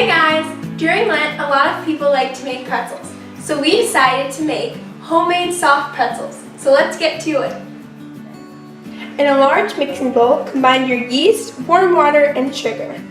Hey guys! During Lent, a lot of people like to make pretzels. So we decided to make homemade soft pretzels. So let's get to it. In a large mixing bowl, combine your yeast, warm water, and sugar.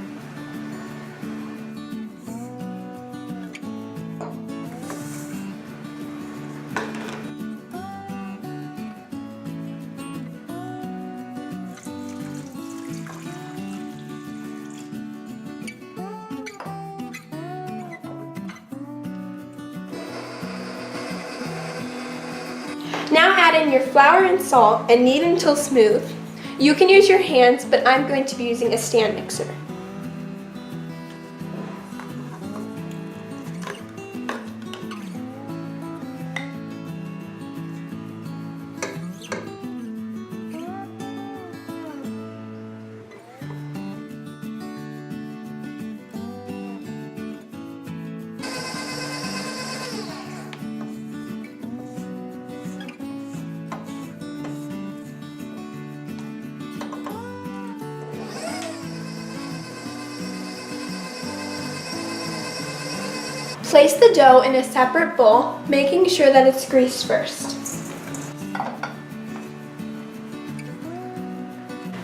Now add in your flour and salt and knead until smooth. You can use your hands, but I'm going to be using a stand mixer. Place the dough in a separate bowl, making sure that it's greased first.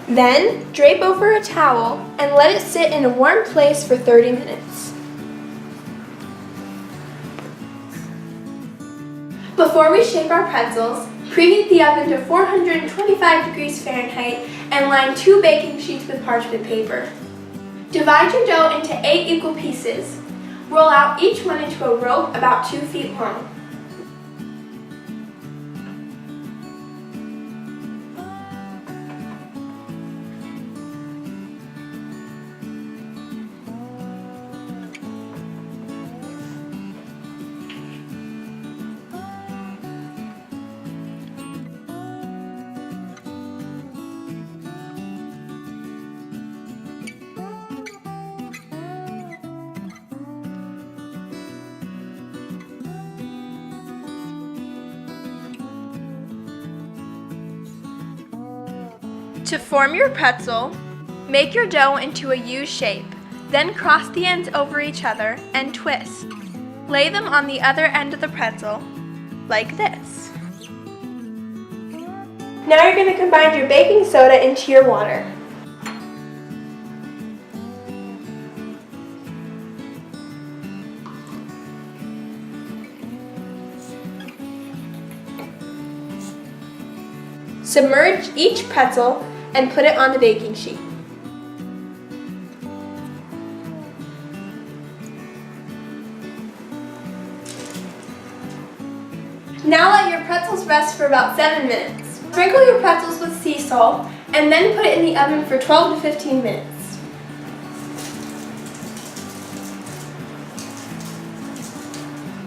Then, drape over a towel and let it sit in a warm place for 30 minutes. Before we shape our pretzels, preheat the oven to 425 degrees Fahrenheit and line 2 baking sheets with parchment paper. Divide your dough into 8 equal pieces. Roll out each one into a rope about 2 feet long. To form your pretzel, make your dough into a U shape, then cross the ends over each other and twist. Lay them on the other end of the pretzel, like this. Now you're going to combine your baking soda into your water. Submerge each pretzel and put it on the baking sheet. Now let your pretzels rest for about 7 minutes. Sprinkle your pretzels with sea salt and then put it in the oven for 12 to 15 minutes.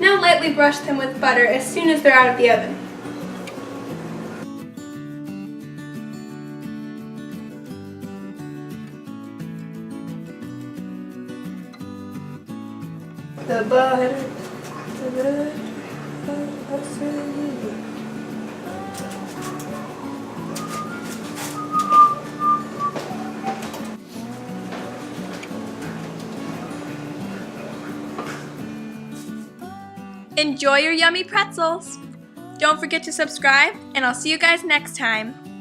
Now lightly brush them with butter as soon as they're out of the oven. The butter. Enjoy your yummy pretzels! Don't forget to subscribe, and I'll see you guys next time.